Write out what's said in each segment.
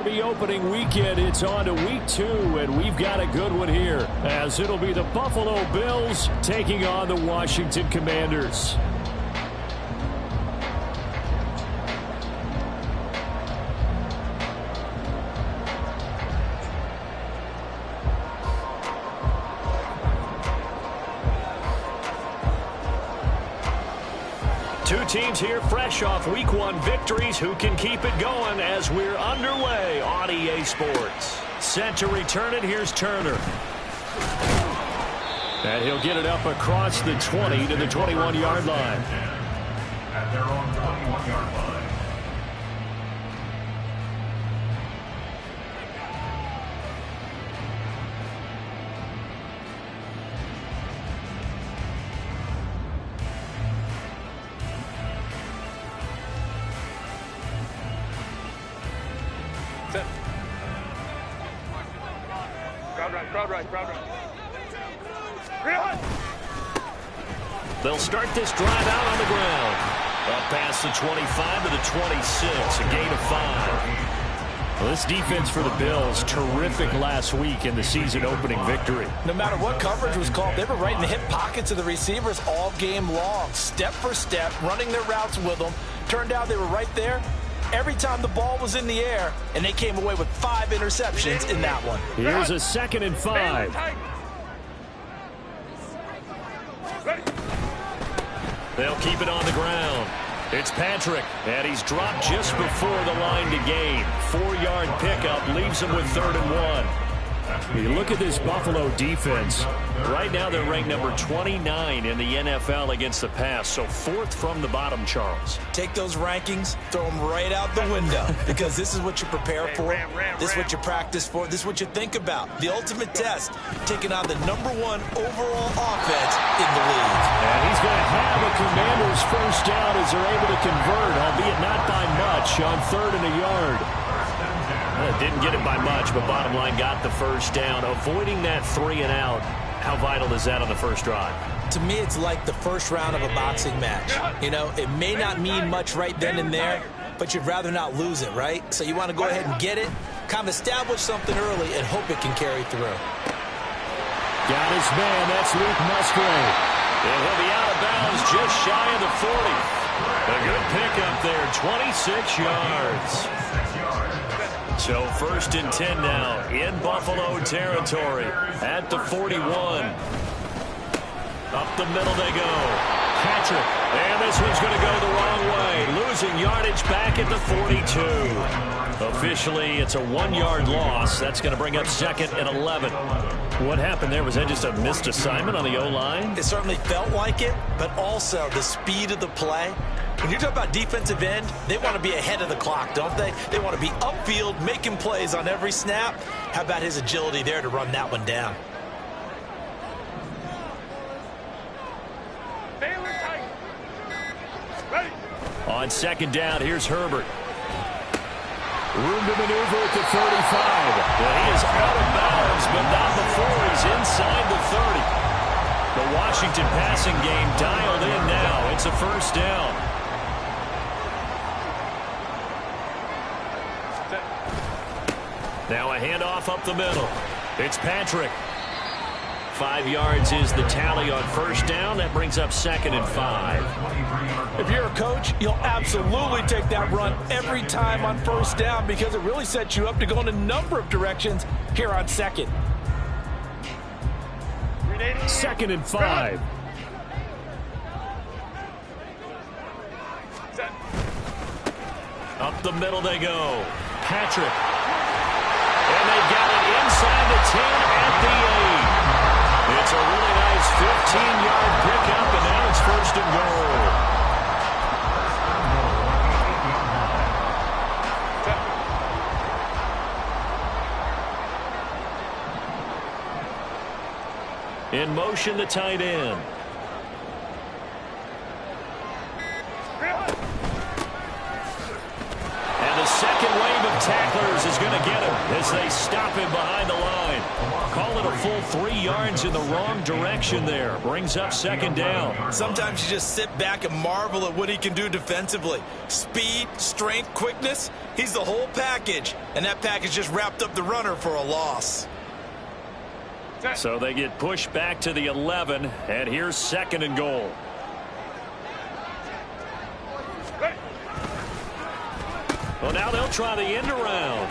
The opening weekend, it's on to week 2, and we've got a good one here, as it'll be the Buffalo Bills taking on the Washington Commanders. Two teams here fresh off Week 1 victories. Who can keep it going as we're underway on EA Sports? Set to return it. Here's Turner. And he'll get it up across the 20 to the 21-yard line. At their own 21-yard line. Crowd right. They'll start this drive out on the ground. Up past the 25 to the 26, a gain of 5. Well, this defense for the Bills, terrific last week in the season-opening victory. No matter what coverage was called, they were right in the hip pockets of the receivers all game long, step for step, running their routes with them. Turned out they were right there every time the ball was in the air, and they came away with 5 interceptions in that one. Here's a 2nd and 5. They'll keep it on the ground. It's Patrick, and he's dropped just before the line to gain. 4-yard pickup leaves him with 3rd and 1. You look at this Buffalo defense. Right now they're ranked number 29 in the NFL against the pass, so 4th from the bottom, Charles. Take those rankings, throw them right out the window, because this is what you prepare for, this is what you practice for, this is what you think about. The ultimate test, taking on the #1 overall offense in the league. And he's going to have a Commanders first down as they're able to convert, albeit not by much, on 3rd and a yard. Didn't get it by much, but bottom line got the first down. Avoiding that 3 and out, how vital is that on the first drive? To me, it's like the first round of a boxing match. You know, it may not mean much right then and there, but you'd rather not lose it, right? So you want to go ahead and get it, kind of establish something early, and hope it can carry through. Got his man, that's Luke Musgrave. And he'll be out of bounds just shy of the 40. A good pickup there, 26 yards. So 1st and 10 now in Buffalo territory at the 41. Up the middle they go. Patrick. And this one's going to go the wrong way. Losing yardage back at the 42. Officially, it's a 1-yard loss. That's going to bring up 2nd and 11. What happened there? Was that just a missed assignment on the O-line? It certainly felt like it, but also the speed of the play. When you talk about defensive end, they want to be ahead of the clock, don't they? They want to be upfield, making plays on every snap. How about his agility there to run that one down? On 2nd down, here's Herbert. Room to maneuver at the 35. Well, he is out of bounds, but not before he's inside the 30. The Washington passing game dialed in now. It's a first down. Now a handoff up the middle. It's Patrick. 5 yards is the tally on first down. That brings up 2nd and 5. If you're a coach, you'll absolutely take that run every time on first down because it really sets you up to go in a number of directions here on 2nd. 2nd and 5. Up the middle they go. Patrick. And they've got it inside the 10 at the 8. It's a really nice 15-yard pickup, and now it's 1st and goal. In motion, the tight end. And the second wave of tacklers is going to get him as they stop him behind the line. Call it a full 3 yards. yards in the wrong direction there. Brings up second down. Sometimes you just sit back and marvel at what he can do defensively. Speed, strength, quickness. He's the whole package. And that package just wrapped up the runner for a loss. So they get pushed back to the 11. And here's second and goal. Well, now they'll try the end around.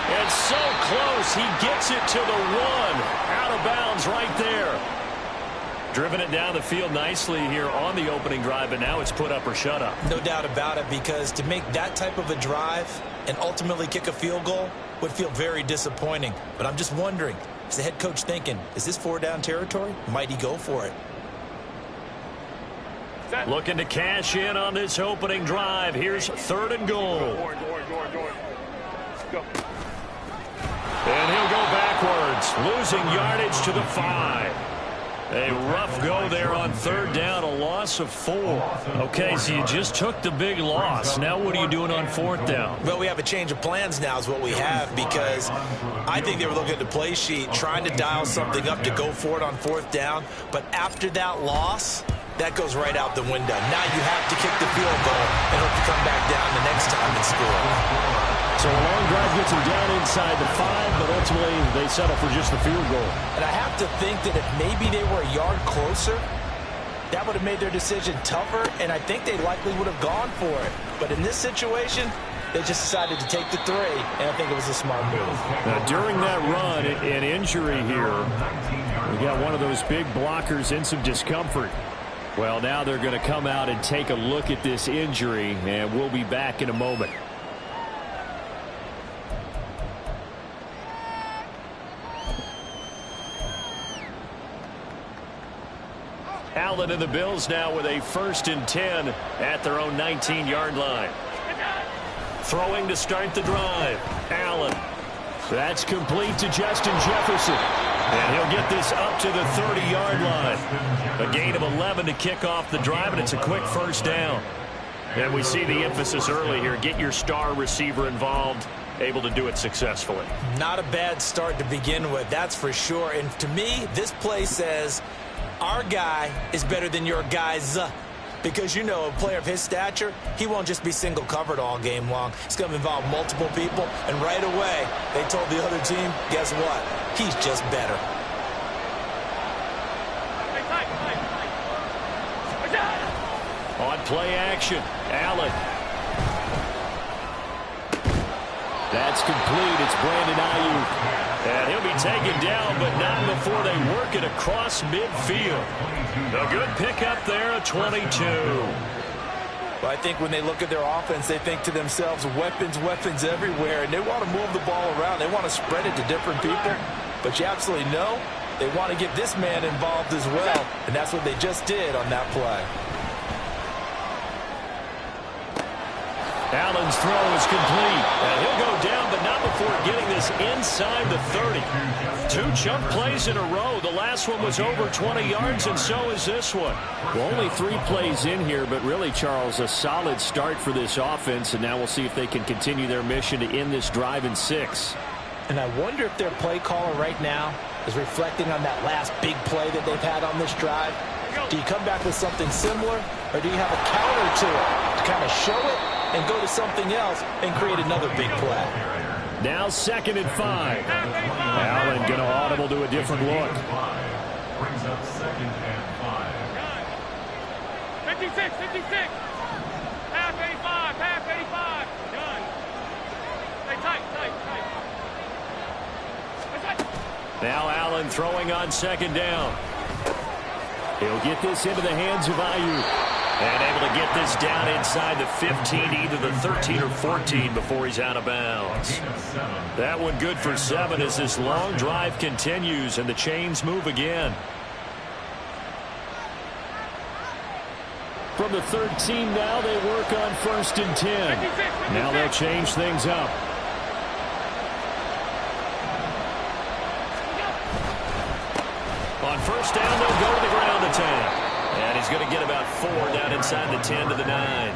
It's so close. He gets it to the 1. Out of bounds right there. Driven it down the field nicely here on the opening drive, but now it's put up or shut up. No doubt about it, because to make that type of a drive and ultimately kick a field goal would feel very disappointing. But I'm just wondering, is the head coach thinking, is this 4-down territory? Might he go for it? Looking to cash in on this opening drive. Here's third and goal. And he'll go backwards, losing yardage to the 5. A rough go there on third down, a loss of 4. Okay, so you just took the big loss. Now what are you doing on fourth down? Well, we have a change of plans now is what we have, because I think they were looking at the play sheet, trying to dial something up to go for it on fourth down. But after that loss, that goes right out the window. Now you have to kick the field goal and hope to come back down the next time and score. So a long drive gets them down inside the 5, but ultimately they settle for just the field goal. And I have to think that if maybe they were a yard closer, that would have made their decision tougher, and I think they likely would have gone for it. But in this situation, they just decided to take the 3, and I think it was a smart move. Now, during that run, an injury here. We got one of those big blockers in some discomfort. Well, now they're going to come out and take a look at this injury, and we'll be back in a moment. Allen and the Bills now with a 1st and 10 at their own 19-yard line. Throwing to start the drive. Allen. That's complete to Justin Jefferson. And he'll get this up to the 30-yard line. A gain of 11 to kick off the drive, and it's a quick first down. And we see the emphasis early here. Get your star receiver involved, able to do it successfully. Not a bad start to begin with, that's for sure. And to me, this play says our guy is better than your guys. Because, you know, a player of his stature, he won't just be single covered all game long. It's going to involve multiple people. And right away, they told the other team, guess what? He's just better. On play action, Allen. That's complete. It's Brandon Ayuk. And he'll be taken down, but not before they work it across midfield. A good pickup there at 22. Well, I think when they look at their offense, they think to themselves, weapons, weapons everywhere. And they want to move the ball around. They want to spread it to different people. But you absolutely know they want to get this man involved as well. And that's what they just did on that play. Allen's throw is complete. And he'll go down, but not before getting this inside the 30. 2 chunk plays in a row. The last one was over 20 yards, and so is this one. Well, only 3 plays in here, but really, Charles, a solid start for this offense. And now we'll see if they can continue their mission to end this drive in 6. And I wonder if their play caller right now is reflecting on that last big play that they've had on this drive. Do you come back with something similar, or do you have a counter to it to kind of show it and go to something else and create another big play? Now 2nd and 5. Allen going to audible to a different look. Brings up 2nd and 5. 56, 56. Half 85, half 85. Done. Hey, tight. Now Allen throwing on 2nd down. He'll get this into the hands of Ayuk. And able to get this down inside the 15, either the 13 or 14 before he's out of bounds. That one good for 7 as this long drive continues and the chains move again. From the 13 now, they work on 1st and 10. Now they'll change things up. On 1st down, they'll go to the ground attack. And he's going to get about 4 down inside the 10 to the 9.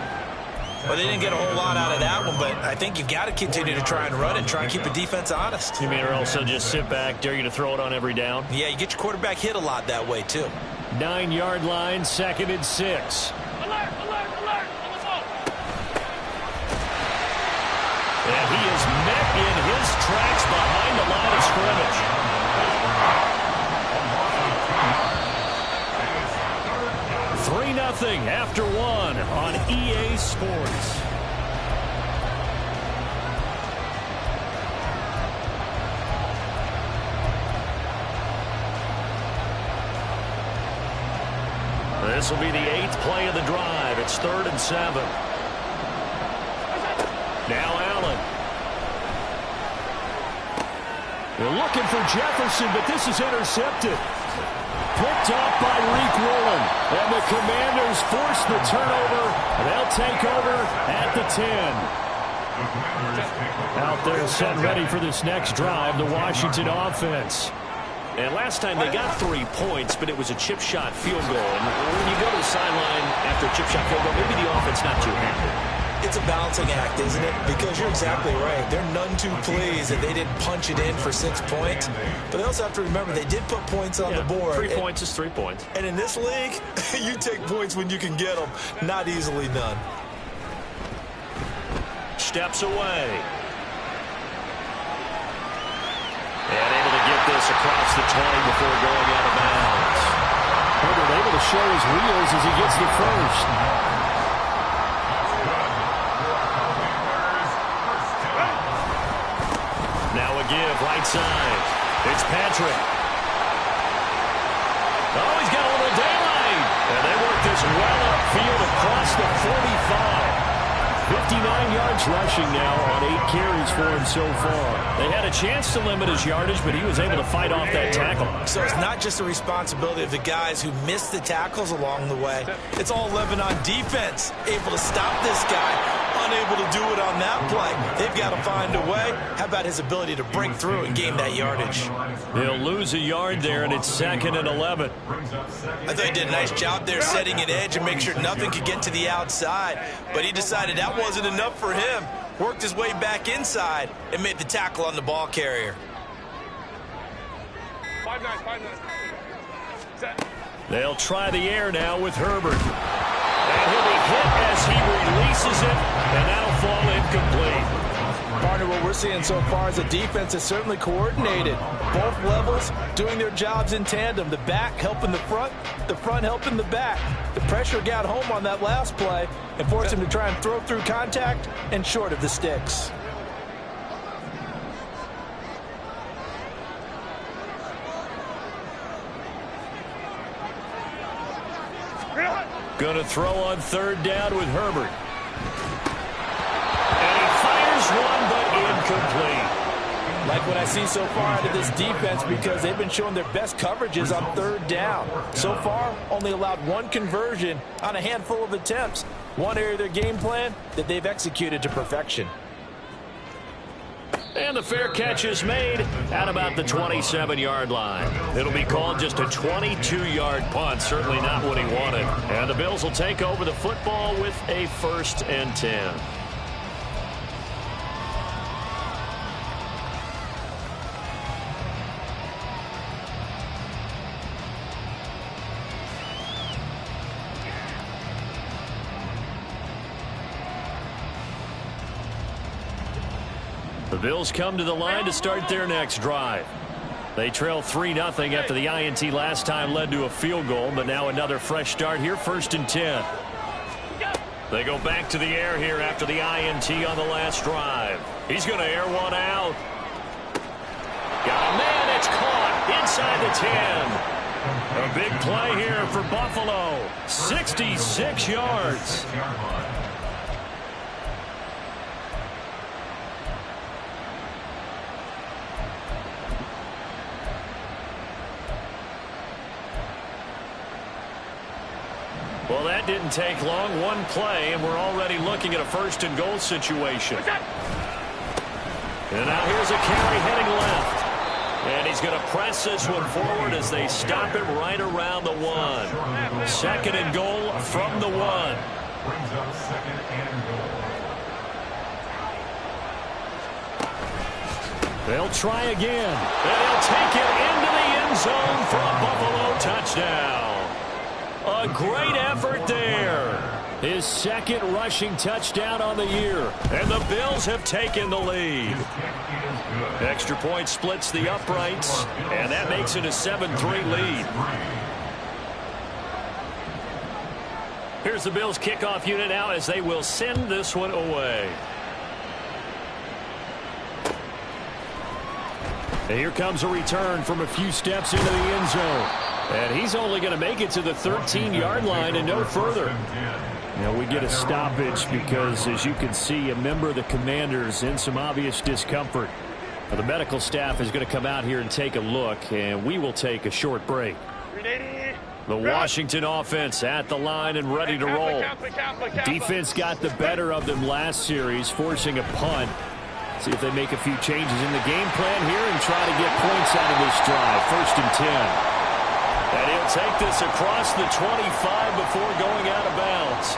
Well, they didn't get a whole lot out of that one, but I think you've got to continue to try and run and try and keep the defense honest. You mean or also just sit back, dare you to throw it on every down? Yeah, you get your quarterback hit a lot that way, too. 9-yard line, 2nd and 6. Alert, alert, alert, on the ball. And he is met in his tracks behind the line of scrimmage. 3-0 after 1 on EA Sports. This will be the 8th play of the drive. It's 3rd and 7. Now Allen. They're looking for Jefferson, but this is intercepted. Picked off by Reek Woolen. And the Commanders force the turnover. They'll take over at the 10. Out there set ready for this next drive, the Washington offense. And last time they got 3 points, but it was a chip shot field goal. And when you go to the sideline after a chip shot field goal, maybe the offense not too happy. It's a balancing act, isn't it? Because you're exactly right. They're none too pleased that they didn't punch it in for 6 points. But they also have to remember they did put points on the board. 3 points is 3 points. And in this league, you take points when you can get them. Not easily done. Steps away. And able to get this across the 20 before going out of bounds. Herbert able to show his wheels as he gets the first. Now a give, right side. It's Patrick. Oh, he's got a little daylight. And they work this well upfield across the 45. 59 yards rushing now on 8 carries for him so far. They had a chance to limit his yardage, but he was able to fight off that tackle. So it's not just the responsibility of the guys who missed the tackles along the way. It's all living on defense, able to stop this guy. Unable to do it on that play. They've got to find a way. How about his ability to break through and gain that yardage? They'll lose a yard there, and it's 2nd and 11. I thought he did a nice job there setting an edge and make sure nothing could get to the outside. But he decided that wasn't enough for him. Worked his way back inside and made the tackle on the ball carrier. 5-9, 5-9. Set. They'll try the air now with Herbert. And he'll be hit as he releases it, and that'll fall incomplete. Partner, what we're seeing so far is the defense is certainly coordinated. Both levels doing their jobs in tandem. The back helping the front helping the back. The pressure got home on that last play and forced him to try and throw through contact and short of the sticks. Going to throw on 3rd down with Herbert. And he fires one, but incomplete. Like what I see so far out of this defense, because they've been showing their best coverages on 3rd down. So far, only allowed 1 conversion on a handful of attempts. One area of their game plan that they've executed to perfection. And the fair catch is made at about the 27-yard line. It'll be called just a 22-yard punt. Certainly not what he wanted. And the Bills will take over the football with a 1st and 10. The Bills come to the line to start their next drive. They trail 3-0 after the INT last time led to a field goal, but now another fresh start here, 1st and 10. They go back to the air here after the INT on the last drive. He's going to air one out. Got a man, it's caught inside the 10. A big play here for Buffalo, 66 yards. Well, that didn't take long. 1 play, and we're already looking at a 1st and goal situation. And now here's a carry heading left. And he's going to press this one forward as they stop him right around the 1. 2nd and goal from the 1. Brings up second and goal. They'll try again. And he'll take it into the end zone for a Buffalo touchdown. A great effort there. His second rushing touchdown on the year. And the Bills have taken the lead. Extra point splits the uprights. And that makes it a 7-3 lead. Here's the Bills kickoff unit now as they will send this one away. And here comes a return from a few steps into the end zone. And he's only going to make it to the 13-yard line and no further. Now we get a stoppage because, as you can see, a member of the Commanders in some obvious discomfort. Now, the medical staff is going to come out here and take a look, and we will take a short break. The Washington offense at the line and ready to roll. Defense got the better of them last series, forcing a punt. See if they make a few changes in the game plan here and try to get points out of this drive. 1st and 10. And he'll take this across the 25 before going out of bounds.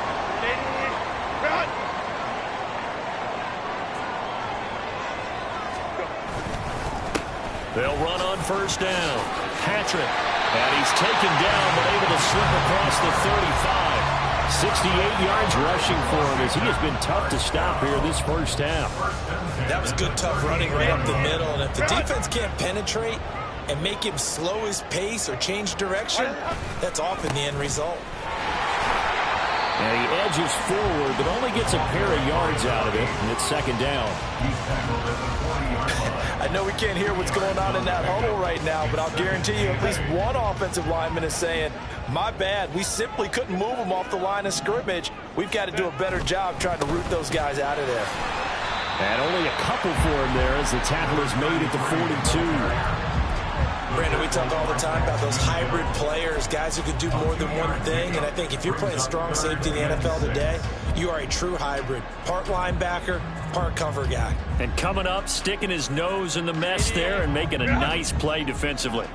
They'll run on 1st down. Patrick. And he's taken down but able to slip across the 35. 68 yards rushing for him as he has been tough to stop here this first half. That was good, tough running right up the middle. And if the defense can't penetrate and make him slow his pace or change direction, that's often the end result. And he edges forward, but only gets a pair of yards out of it, and it's 2nd down. I know we can't hear what's going on in that huddle right now, but I'll guarantee you at least one offensive lineman is saying, my bad, we simply couldn't move them off the line of scrimmage. We've got to do a better job trying to root those guys out of there. And only a couple for him there as the tackle is made at the 42. Brandon, we talk all the time about those hybrid players, guys who can do more than one thing, and I think if you're playing strong safety in the NFL today, you are a true hybrid. Part linebacker, part cover guy. And coming up, sticking his nose in the mess there and making a nice play defensively.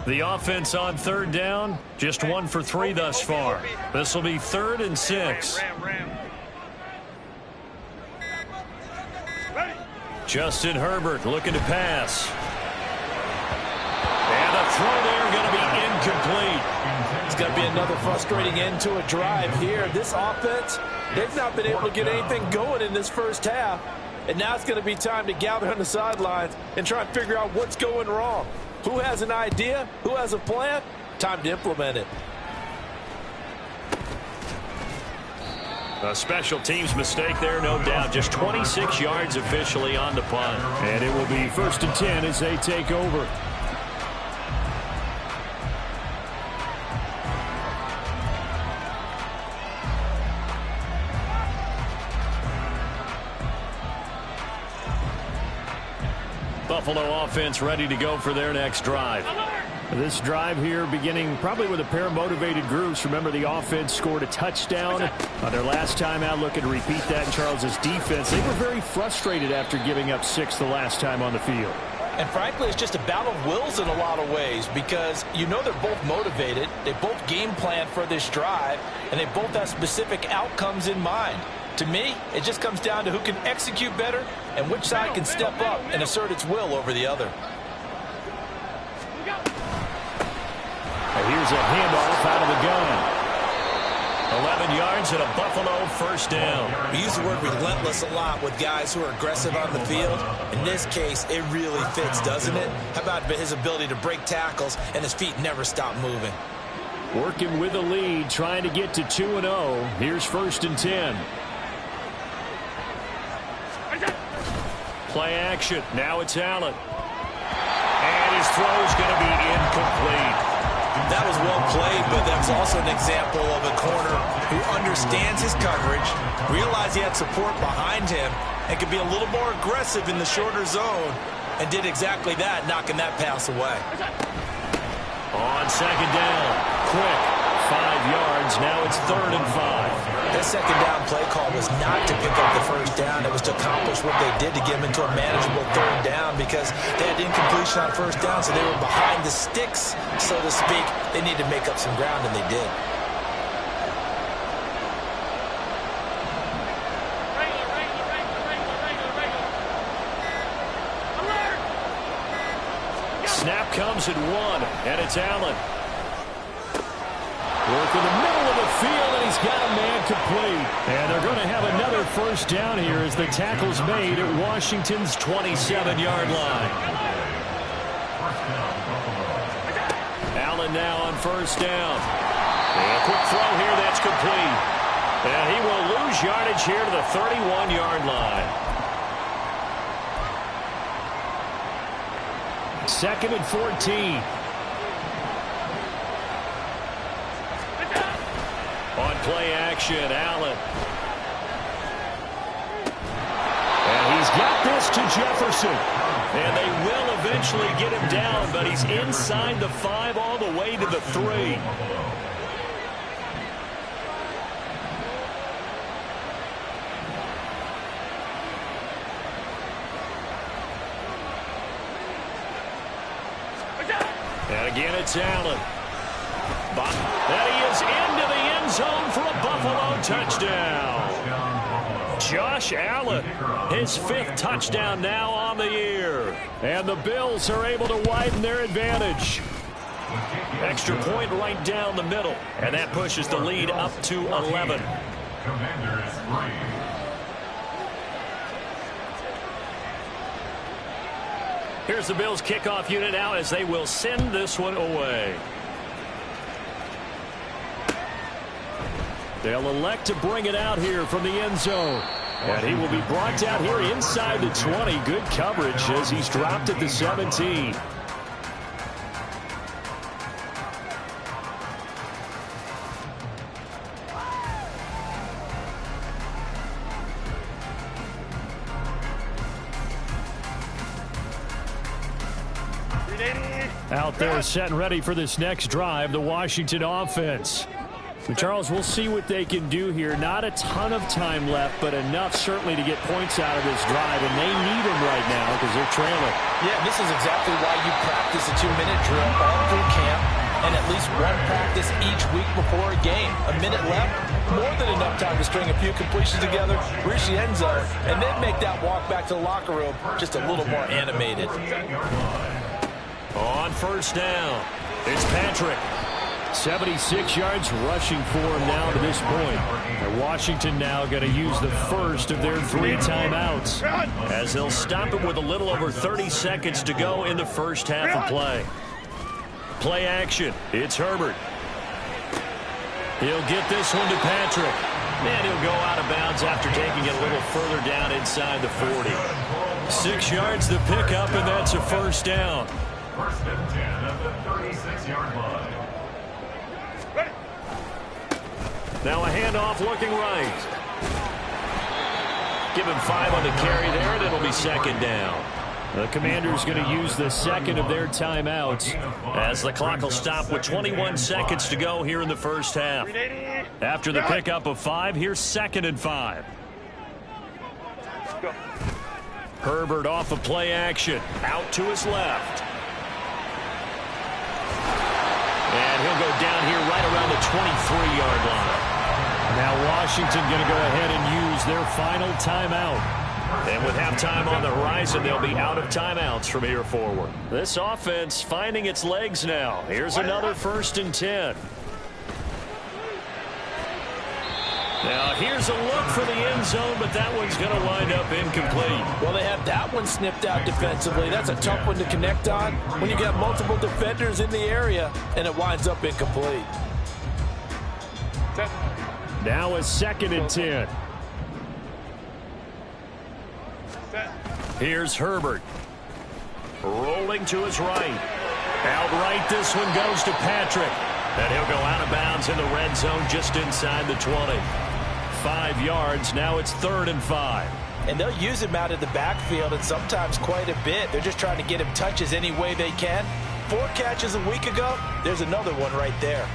The offense on 3rd down, just 1 for 3 thus far. This will be 3rd and 6. Justin Herbert looking to pass. And the throw there going to be incomplete. It's going to be another frustrating end to a drive here. This offense, they've not been able to get anything going in this first half. And now it's going to be time to gather on the sidelines and try and figure out what's going wrong. Who has an idea? Who has a plan? Time to implement it. A special teams mistake there, no doubt. Just 26 yards officially on the punt. And it will be 1st and 10 as they take over. Buffalo offense ready to go for their next drive. This drive here beginning probably with a pair of motivated groups. Remember, the offense scored a touchdown on their last time out. Looking to repeat that in Charles's defense. They were very frustrated after giving up 6 the last time on the field. And frankly, it's just a battle of wills in a lot of ways because you know they're both motivated. They both game plan for this drive, and they both have specific outcomes in mind. To me, it just comes down to who can execute better and which side can step up and assert its will over the other. And here's a handoff out of the gun. 11 yards and a Buffalo 1st down. We use the word relentless a lot with guys who are aggressive on the field. In this case, it really fits, doesn't it? How about his ability to break tackles and his feet never stop moving? Working with a lead, trying to get to 2-0. Here's 1st and 10. Play action. Now it's Allen. And his throw's going to be incomplete. That was well played, but that was also an example of a corner who understands his coverage, realized he had support behind him, and could be a little more aggressive in the shorter zone, and did exactly that, knocking that pass away. On 2nd down, quick, 5 yards. Now it's 3rd and 5. That 2nd down play call was not to pick up the 1st down. It was to accomplish what they did to get them into a manageable 3rd down because they had incompletion on 1st down, so they were behind the sticks, so to speak. They needed to make up some ground, and they did. Snap comes at 1, and it's Allen. Work in the middle of the field, and he's got a man complete. And they're going to have another first down here as the tackle's made at Washington's 27-yard line. Allen now on first down. And a quick throw here that's complete. And he will lose yardage here to the 31-yard line. 2nd and 14. On play action, Allen. And he's got this to Jefferson. And they will eventually get him down, but he's inside the 5 all the way to the 3. And again, it's Allen. And he is into the end zone for a Buffalo touchdown. Josh Allen, his 5th touchdown now on the year. And the Bills are able to widen their advantage. Extra point right down the middle. And that pushes the lead up to 11. Commanders 3. Here's the Bills kickoff unit now as they will send this one away. They'll elect to bring it out here from the end zone. And he will be brought down here inside the 20. Good coverage as he's dropped at the 17. Out there set and ready for this next drive, the Washington offense. So Charles, we'll see what they can do here. Not a ton of time left, but enough certainly to get points out of this drive, and they need them right now because they're trailing. Yeah, this is exactly why you practice a 2-minute drill all through camp and at least one practice each week before a game. A minute left, more than enough time to string a few completions together, reach the end zone, and then make that walk back to the locker room just a little more animated. On first down, it's Patrick. 76 yards rushing for him now to this point. And Washington now going to use the first of their 3 timeouts as they'll stop it with a little over 30 seconds to go in the first half of play. Play action. It's Herbert. He'll get this one to Patrick. And he'll go out of bounds after taking it a little further down inside the 40. 6 yards the pickup, and that's a first down. First and 10 at the 36-yard line. Now a handoff looking right. Give him 5 on the carry there, and it'll be second down. The Commanders going to use the second of their timeouts as the clock will stop with 21 seconds to go here in the first half. After the pickup of 5, here's 2nd and 5. Herbert off of play action. Out to his left. And he'll go down here right around the 23-yard line. Now Washington going to go ahead and use their final timeout. And with halftime on the horizon, they'll be out of timeouts from here forward. This offense finding its legs now. Here's another 1st and 10. Now here's a look for the end zone, but that one's going to wind up incomplete. Well, they have that one snipped out defensively. That's a tough one to connect on when you got multiple defenders in the area, and it winds up incomplete. Now a 2nd and 10. Here's Herbert. Rolling to his right. Outright, this one goes to Patrick. And he'll go out of bounds in the red zone just inside the 20. 5 yards. Now it's 3rd and 5. And they'll use him out of the backfield, and sometimes quite a bit. They're just trying to get him touches any way they can. 4 catches a week ago. There's another one right there.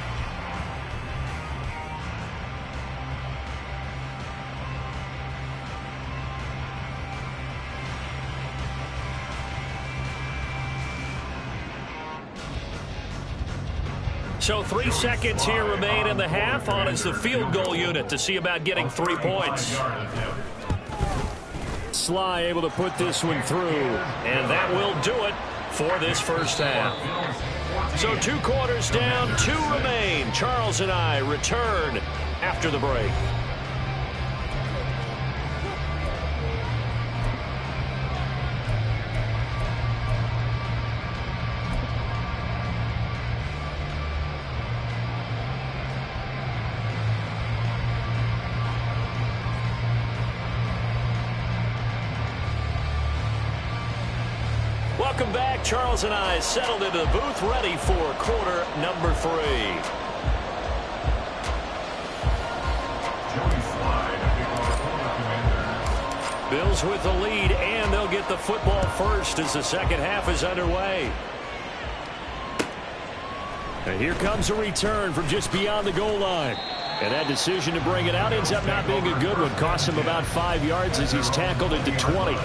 So 3 seconds here remain in the half. On is the field goal unit to see about getting 3 points. Sly able to put this one through. And that will do it for this first half. So 2 quarters down, 2 remain. Charles and I return after the break. Welcome back. Charles and I settled into the booth, ready for quarter number 3. Bills with the lead, and they'll get the football first as the second half is underway. And here comes a return from just beyond the goal line. And that decision to bring it out ends up not being a good one. Costs him about 5 yards as he's tackled into 20.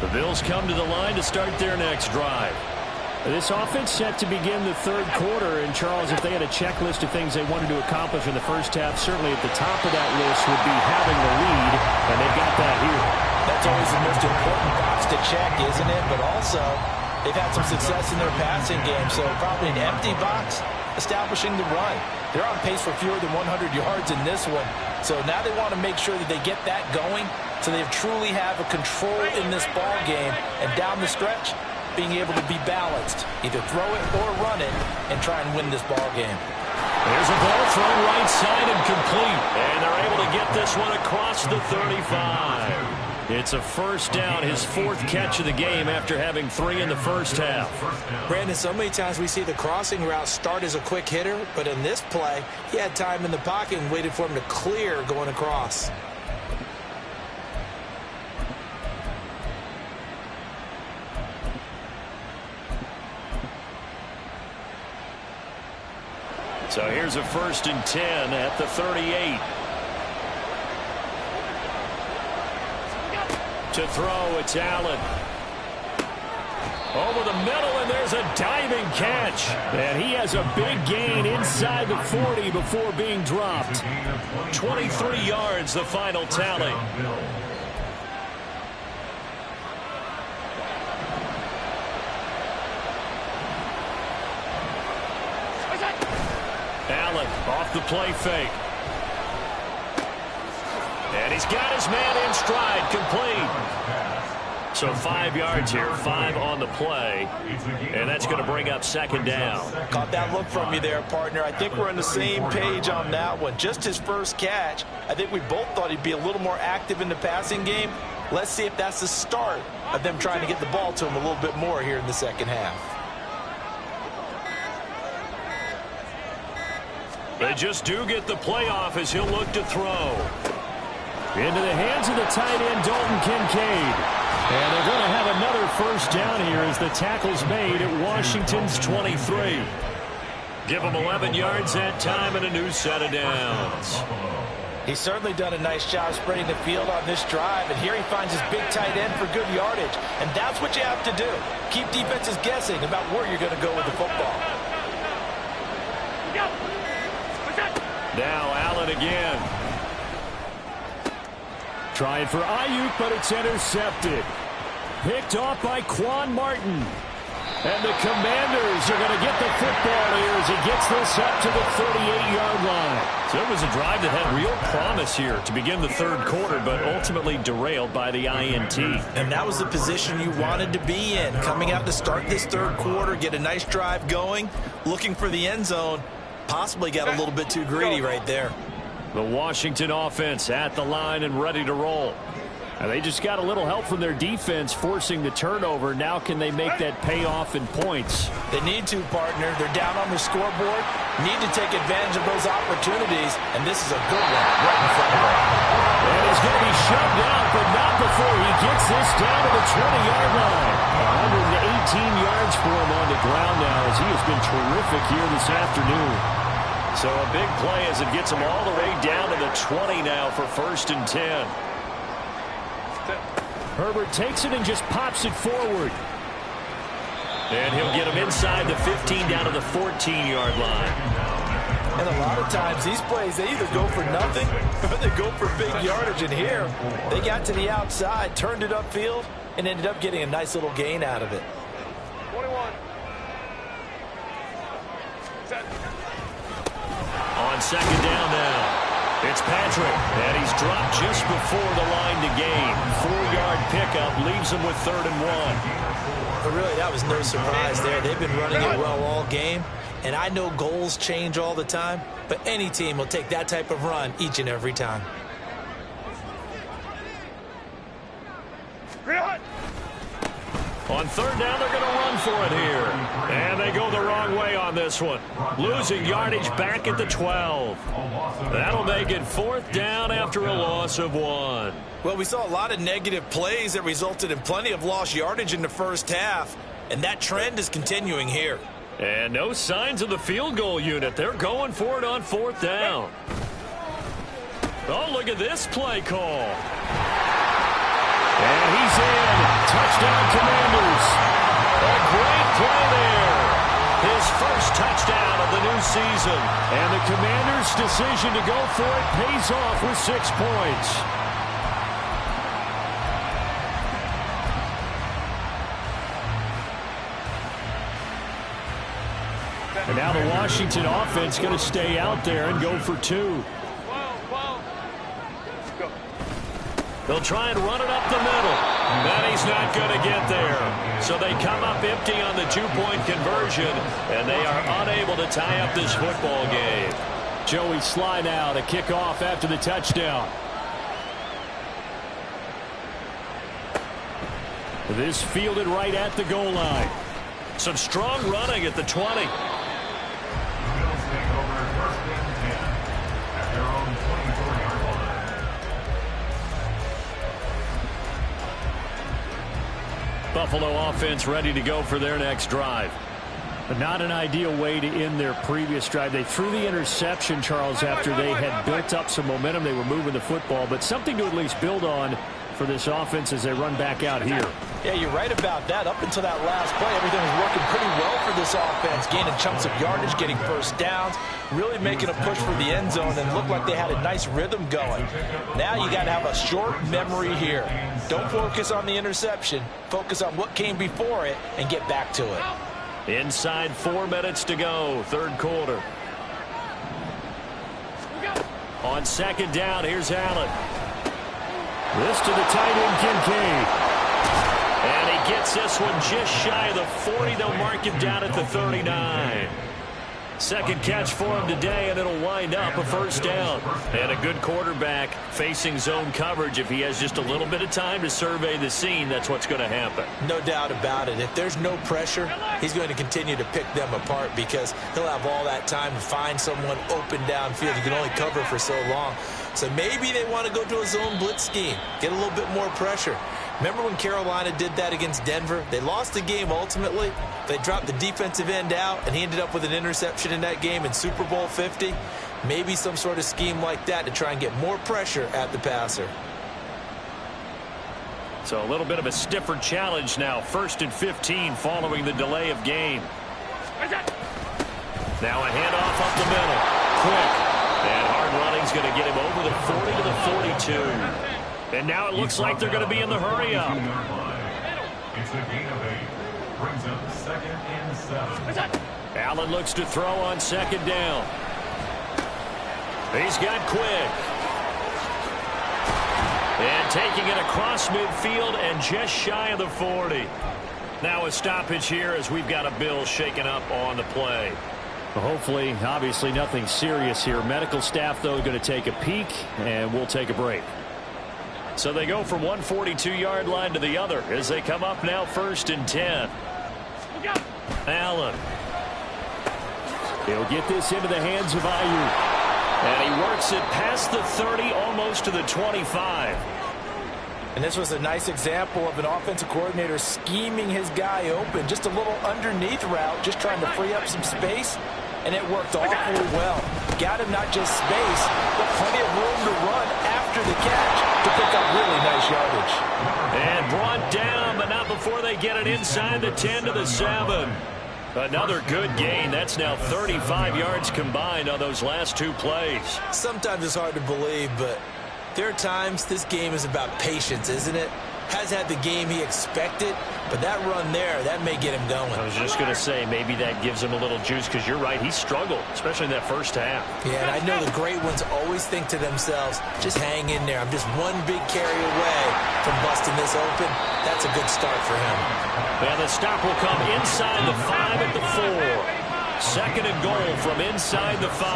The Bills come to the line to start their next drive. This offense set to begin the third quarter. And, Charles, if they had a checklist of things they wanted to accomplish in the first half, certainly at the top of that list would be having the lead, and they've got that here. That's always the most important box to check, isn't it? But also, they've had some success in their passing game, so probably an empty box establishing the run. They're on pace for fewer than 100 yards in this one. So now they want to make sure that they get that going so they truly have a control in this ball game. And down the stretch, being able to be balanced. Either throw it or run it and try and win this ball game. There's a ball thrown right side and complete. And they're able to get this one across the 35. It's a first down, his 4th catch of the game after having 3 in the first half. Brandon, so many times we see the crossing route start as a quick hitter, but in this play, he had time in the pocket and waited for him to clear going across. So here's a 1st and 10 at the 38. To throw, it's Allen. Over the middle, and there's a diving catch. And he has a big gain inside the 40 before being dropped. 23 yards, the final tally. Allen off the play fake. And he's got his man in stride, complete. So 5 yards here, 5 on the play. And that's going to bring up 2nd down. Caught that look from you there, partner. I think we're on the same page on that one. Just his first catch. I think we both thought he'd be a little more active in the passing game. Let's see if that's the start of them trying to get the ball to him a little bit more here in the second half. They just do get the playoff as he'll look to throw. Into the hands of the tight end, Dalton Kincaid. And they're going to have another first down here as the tackle's made at Washington's 23. Give them 11 yards that time and a new set of downs. He's certainly done a nice job spreading the field on this drive, and here he finds his big tight end for good yardage. And that's what you have to do. Keep defenses guessing about where you're going to go with the football. Now Allen again. Trying for Ayuk, but it's intercepted. Picked off by Quan Martin. And the Commanders are going to get the football here as he gets this up to the 38-yard line. So it was a drive that had real promise here to begin the third quarter, but ultimately derailed by the INT. And that was the position you wanted to be in. Coming out to start this third quarter, get a nice drive going, looking for the end zone. Possibly got a little bit too greedy right there. The Washington offense at the line and ready to roll. And they just got a little help from their defense forcing the turnover. Now can they make that pay off in points? They need to, partner. They're down on the scoreboard. Need to take advantage of those opportunities. And this is a good one right in front of them. And he's going to be shoved out, but not before he gets this down to the 20-yard line. 118 yards for him on the ground now as he has been terrific here this afternoon. So a big play as it gets him all the way down to the 20 now for 1st and 10. Herbert takes it and just pops it forward. And he'll get him inside the 15 down to the 14-yard line. And a lot of times these plays, they either go for nothing or they go for big yardage. And here, they got to the outside, turned it upfield, and ended up getting a nice little gain out of it. 21. Set. On second down now. It's Patrick, and he's dropped just before the line to gain. 4-yard pickup leaves him with 3rd and 1. But really, that was no surprise there. They've been running it well all game. And I know goals change all the time, but any team will take that type of run each and every time. On 3rd down, they're going to run for it here. And they go the wrong way on this one. Losing yardage back at the 12. That'll make it 4th down after a loss of 1. Well, we saw a lot of negative plays that resulted in plenty of lost yardage in the first half. And that trend is continuing here. And no signs of the field goal unit. They're going for it on 4th down. Oh, look at this play call. And he's in. Touchdown, Commanders. A great play there. His first touchdown of the new season. And the Commanders' decision to go for it pays off with 6 points. And now the Washington offense going to stay out there and go for 2. They'll try and run it up the middle. And he's not going to get there. So they come up empty on the 2-point conversion, and they are unable to tie up this football game. Joey Sly now to kick off after the touchdown. This fielded right at the goal line. Some strong running at the 20. Buffalo offense ready to go for their next drive. But not an ideal way to end their previous drive. They threw the interception, Charles, after they had built up some momentum. They were moving the football, but something to at least build on for this offense as they run back out here. Yeah, you're right about that. Up until that last play, everything was working pretty well for this offense, gaining chunks of yardage, getting first downs, really making a push for the end zone, and looked like they had a nice rhythm going. Now you got to have a short memory here. Don't focus on the interception. Focus on what came before it and get back to it. Inside 4 minutes to go, 3rd quarter. On second down, here's Allen. This to the tight end, Kincaid. And he gets this one just shy of the 40. They'll mark him down at the 39. Second catch for him today, and it'll wind up a first down. And a good quarterback facing zone coverage. If he has just a little bit of time to survey the scene, that's what's going to happen. No doubt about it. If there's no pressure, he's going to continue to pick them apart because he'll have all that time to find someone open downfield. You can only cover for so long. So maybe they want to go to a zone blitz scheme, get a little bit more pressure. Remember when Carolina did that against Denver? They lost the game ultimately. They dropped the defensive end out, and he ended up with an interception in that game in Super Bowl 50. Maybe some sort of scheme like that to try and get more pressure at the passer. So a little bit of a stiffer challenge now. 1st and 15 following the delay of game. Now a handoff up the middle. Quick. And hard running's going to get him over the 40 to the 42. And now it looks like they're going to be in the hurry up. It's a gain of 8. Brings up 2nd and 7. Allen looks to throw on second down. He's got Quick. And taking it across midfield and just shy of the 40. Now a stoppage here as we've got a Bill shaken up on the play. Well, hopefully, obviously nothing serious here. Medical staff, though, going to take a peek, and we'll take a break. So they go from one 42-yard line to the other as they come up now 1st and 10. Allen. He'll get this into the hands of Ayuk. And he works it past the 30, almost to the 25. And this was a nice example of an offensive coordinator scheming his guy open. Just a little underneath route, just trying to free up some space. And it worked awfully well. Got him not just space, but plenty of room to run after the catch to pick up really nice yardage. And brought down, but not up before they get it inside the 10 to the 7. Another good gain. That's now 35 yards combined on those last two plays. Sometimes it's hard to believe, but there are times this game is about patience, isn't it? Has had the game he expected, but that run there, that may get him going. I was just going to say, maybe that gives him a little juice, because you're right, he struggled, especially in that first half. Yeah, and I know the great ones always think to themselves, just hang in there. I'm just one big carry away from busting this open. That's a good start for him. And the stop will come inside the 5 at the 4. Second and goal from inside the 5.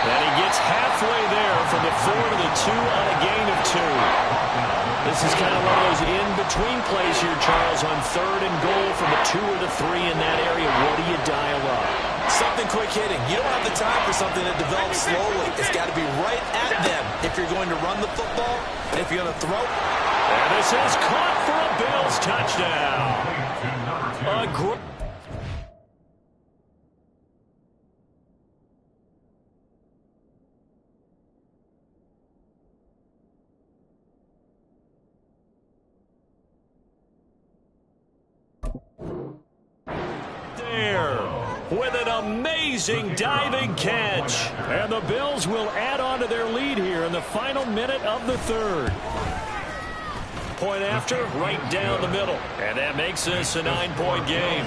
And he gets halfway there from the 4 to the 2 on a gain of 2. This is kind of one of those in-between plays here, Charles, on third and goal from the 2 or the 3 in that area. What do you dial up? Something quick hitting. You don't have the time for something that develops slowly. It's got to be right at them if you're going to run the football and if you're going to throw. And this is caught for a Bills touchdown. A great... with an amazing diving catch. And the Bills will add on to their lead here in the final minute of the third. Point after, right down the middle. And that makes this a 9-point game.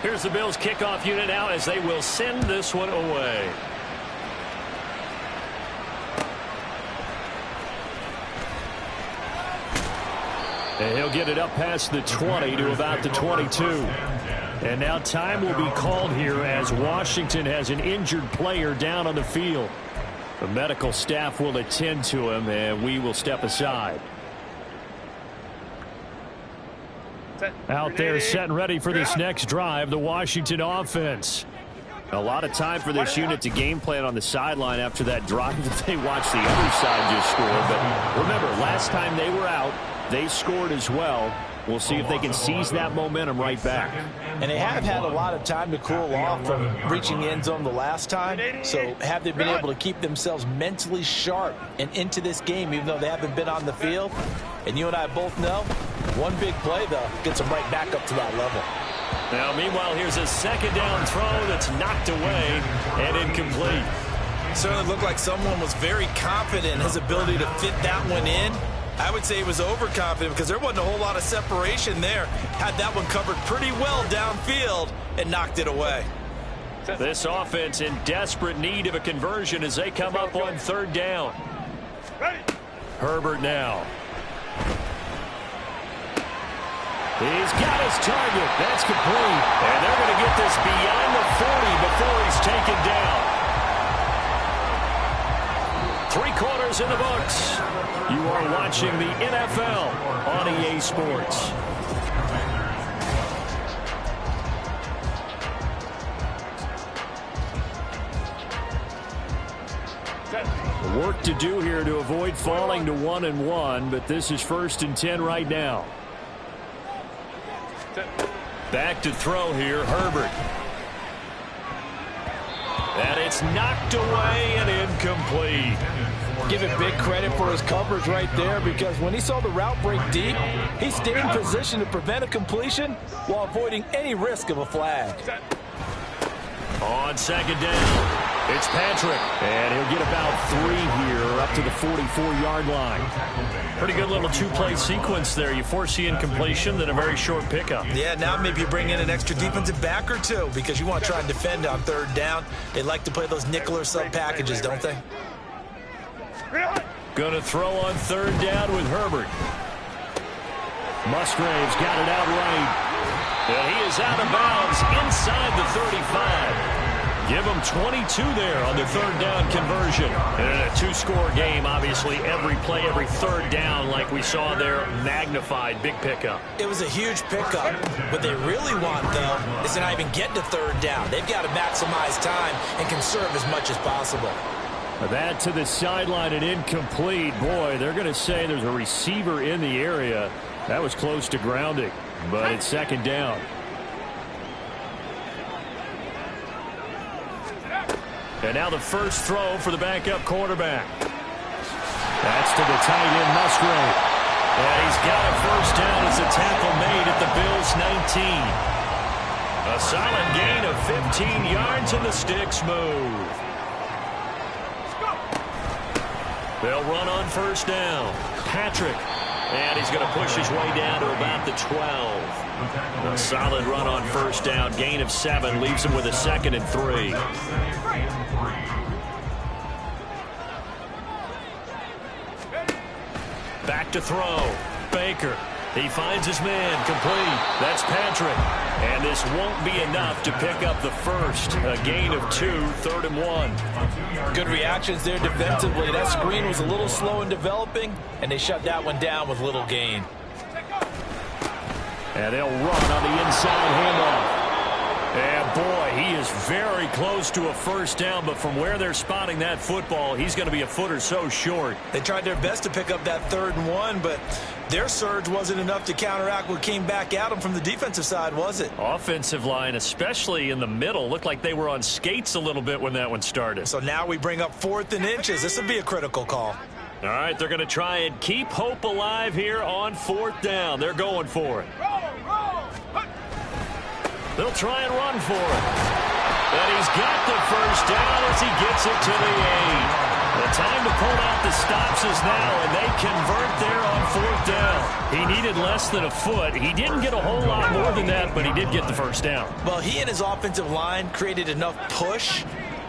Here's the Bills kickoff unit out as they will send this one away. And he'll get it up past the 20 to about the 22. And now time will be called here as Washington has an injured player down on the field. The medical staff will attend to him, and we will step aside. Out there set and ready for this next drive, the Washington offense. A lot of time for this unit to game plan on the sideline after that drive that they watched the other side just score. But remember, last time they were out, they scored as well. We'll see if they can seize that momentum right back. And they have had a lot of time to cool off from reaching the end zone the last time. So have they been able to keep themselves mentally sharp and into this game, even though they haven't been on the field? And you and I both know, one big play, though, gets them right back up to that level. Now, meanwhile, here's a second down throw that's knocked away and incomplete. Certainly looked like someone was very confident in his ability to fit that one in. I would say he was overconfident because there wasn't a whole lot of separation there. Had that one covered pretty well downfield and knocked it away. This offense in desperate need of a conversion as they come up on third down. Herbert now. He's got his target. That's complete. And they're going to get this beyond the 40 before he's taken down. 3 quarters in the books. You are watching the NFL on EA Sports. Work to do here to avoid falling to 1-1, but this is 1st and 10 right now. Back to throw here, Herbert. And it's knocked away and incomplete. Give it big credit for his coverage right there, because when he saw the route break deep, he stayed in position to prevent a completion while avoiding any risk of a flag. On second down, it's Patrick, and he'll get about 3 here up to the 44-yard line. Pretty good little 2-play sequence there. You force the incompletion, then a very short pickup. Yeah, now maybe you bring in an extra defensive back or two because you want to try and defend on third down. They like to play those nickel or sub packages, don't they? Going to throw on third down with Herbert. Musgrave's got it out right. And he is out of bounds inside the 35. Give him 22 there on the third down conversion. And in a 2-score game, obviously, every play, every third down, like we saw there, magnified. Big pickup. It was a huge pickup. What they really want, though, is to not even get to third down. They've got to maximize time and conserve as much as possible. That to the sideline and incomplete. Boy, they're going to say there's a receiver in the area. That was close to grounding, but it's second down. And now the first throw for the backup quarterback. That's to the tight end, Musgrave. And he's got a first down as a tackle made at the Bills' 19. A solid gain of 15 yards, and the sticks move. They'll run on first down. Patrick. And he's going to push his way down to about the 12. A solid run on first down. Gain of 7 leaves him with a 2nd and 3. Back to throw. Baker. He finds his man. Complete. That's Patrick. And this won't be enough to pick up the first. A gain of 2, 3rd and 1. Good reactions there defensively. That screen was a little slow in developing, and they shut that one down with little gain. And they'll run on the inside handoff. And boy, he is very close to a first down, but from where they're spotting that football, he's going to be a foot or so short. They tried their best to pick up that 3rd and 1, but their surge wasn't enough to counteract what came back at them from the defensive side, was it? Offensive line, especially in the middle, looked like they were on skates a little bit when that one started. So now we bring up 4th and inches. This would be a critical call. All right, they're going to try and keep hope alive here on 4th down. They're going for it. They'll try and run for it. And he's got the first down as he gets it to the 8. The time to pull out the stops is now, and they convert there on 4th down. He needed less than a foot. He didn't get a whole lot more than that, but he did get the first down. Well, he and his offensive line created enough push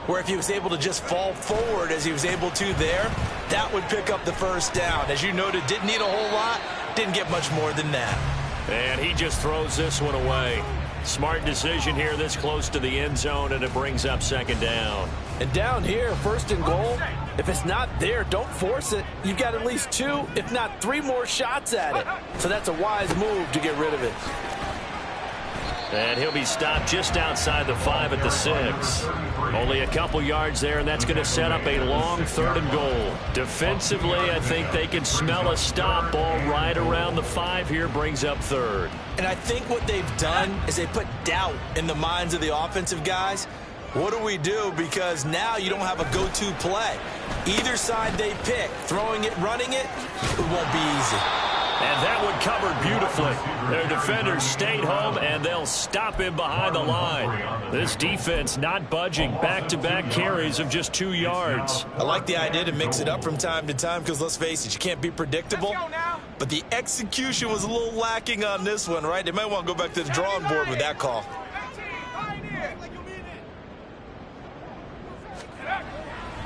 where if he was able to just fall forward as he was able to there, that would pick up the first down. As you noted, didn't need a whole lot, didn't get much more than that. And he just throws this one away. Smart decision here this close to the end zone, and it brings up 2nd down. And down here, 1st and goal, if it's not there, don't force it. You've got at least 2, if not 3 more shots at it. So that's a wise move to get rid of it. And he'll be stopped just outside the 5 at the 6. Only a couple yards there, and that's going to set up a long 3rd and goal. Defensively, I think they can smell a stop ball right around the 5 here, brings up 3rd. And I think what they've done is they put doubt in the minds of the offensive guys. What do we do? Because now you don't have a go-to play. Either side they pick, throwing it, running it, it won't be easy. And that one covered beautifully. Their defenders stayed home, and they'll stop him behind the line. This defense not budging. Back-to-back carries of just 2 yards. I like the idea to mix it up from time to time because, let's face it, you can't be predictable. But the execution was a little lacking on this one, right? They might want to go back to the drawing board with that call.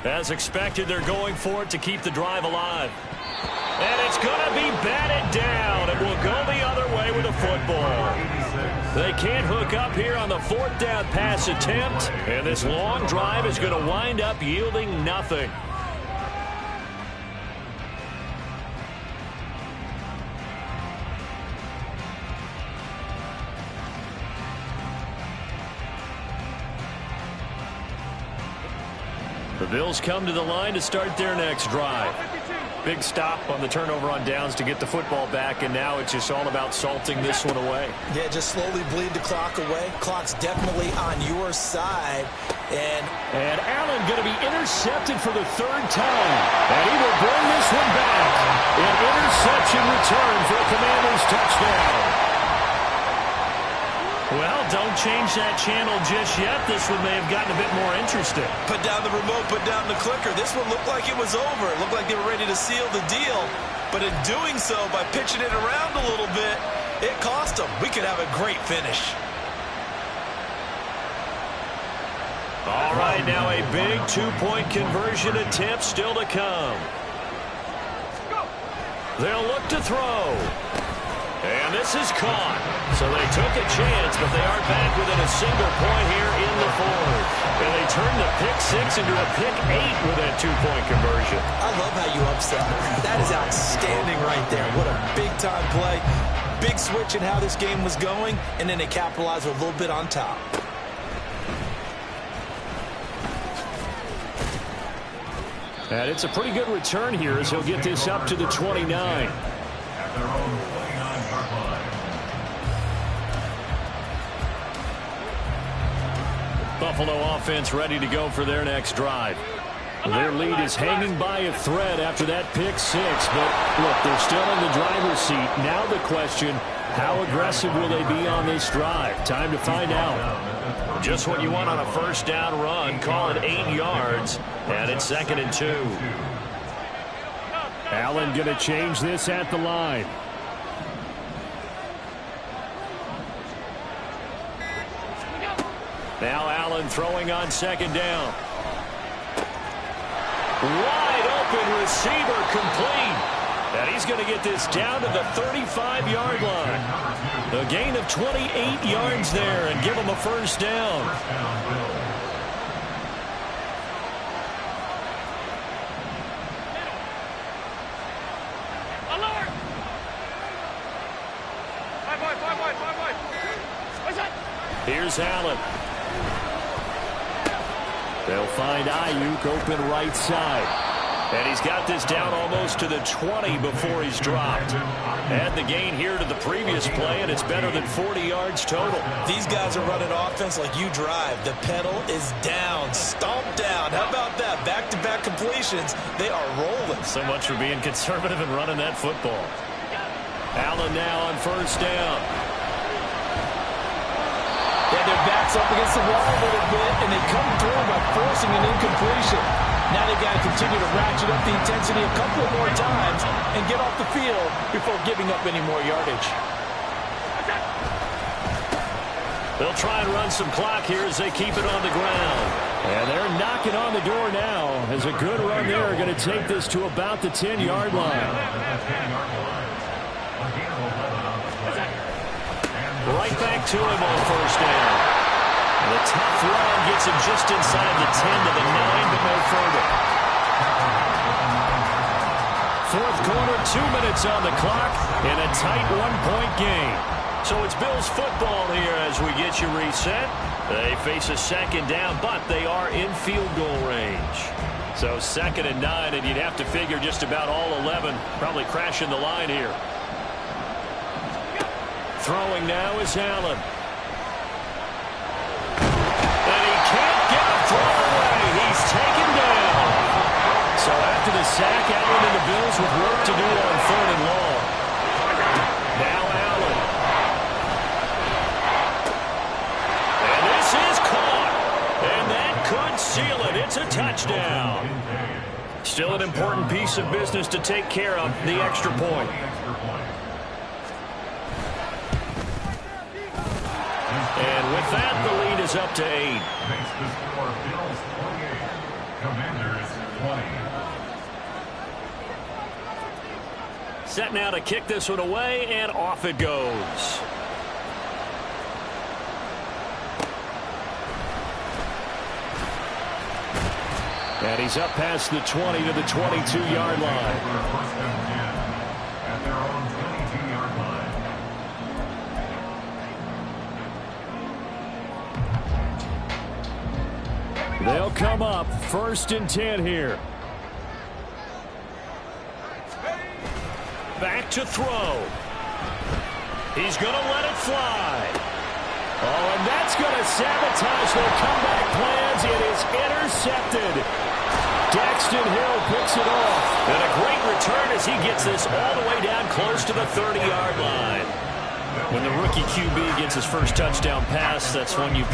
As expected, they're going for it to keep the drive alive. And it's going to be batted down. It will go the other way with a football. They can't hook up here on the 4th down pass attempt. And this long drive is going to wind up yielding nothing. The Bills come to the line to start their next drive. Big stop on the turnover on downs to get the football back, and now it's just all about salting this one away. Yeah, just slowly bleed the clock away. Clock's definitely on your side. And Allen going to be intercepted for the 3rd time. And he will bring this one back. An interception return for a Commanders touchdown. Well, don't change that channel just yet. This one may have gotten a bit more interesting. Put down the remote, put down the clicker. This one looked like it was over. It looked like they were ready to seal the deal. But in doing so, by pitching it around a little bit, it cost them. We could have a great finish. All right, now a big 2-point conversion attempt still to come. They'll look to throw. And this is caught. So they took a chance, but they are back within a single point here in the 4th. And they turn the pick-6 into a pick-8 with that 2-point conversion. I love how you upset. That is outstanding right there. What a big-time play. Big switch in how this game was going, and then they capitalized with a little bit on top. And it's a pretty good return here as he'll get this up to the 29. At their own 29-yard line. The Buffalo offense ready to go for their next drive. Their lead is hanging by a thread after that pick six. But, look, they're still in the driver's seat. Now the question, how aggressive will they be on this drive? Time to find out. Just what you want on a first down run. Call it 8 yards. And it's 2nd and 2. Allen going to change this at the line. Now Allen throwing on 2nd down. Wide open receiver complete. And he's going to get this down to the 35-yard line. A gain of 28 yards there and give him a first down. Here's Allen. They'll find Ayuk open right side. And he's got this down almost to the 20 before he's dropped. Add the gain here to the previous play, and it's better than 40 yards total. These guys are running offense like you drive. The pedal is down, stomped down. How about that? Back-to-back completions. They are rolling. So much for being conservative and running that football. Allen now on first down. Yeah, their back's up against the wall a little bit, and they come through by forcing an incompletion. Now they've got to continue to ratchet up the intensity a couple more times and get off the field before giving up any more yardage. They'll try and run some clock here as they keep it on the ground. And they're knocking on the door now as a good run there. Going to take this to about the 10-yard line. Right back to him on first down. The tough run gets him just inside the 10 to the 9, but no further. Fourth quarter, 2 minutes on the clock, and a tight one-point game. So it's Bills football here as we get you reset. They face a 2nd down, but they are in field goal range. So 2nd and 9, and you'd have to figure just about all 11 probably crashing the line here. Throwing now is Allen. And he can't get a throw away. He's taken down. So after the sack, Allen and the Bills with work to do on 3rd and long. Now Allen. And this is caught. And that could seal it. It's a touchdown. Still an important piece of business to take care of, the extra point. And with that, the lead is up to 8. Makes the score Bills 28, Commanders 20. Set now to kick this one away, and off it goes. And he's up past the 20 to the 22-yard line. First and 10 at their own 22-yard line. They'll come up 1st and 10 here. Back to throw. He's going to let it fly. Oh, and that's going to sabotage their comeback plans. It is intercepted. Daxton Hill picks it off. And a great return as he gets this all the way down close to the 30-yard line. When the rookie QB gets his first touchdown pass, that's when you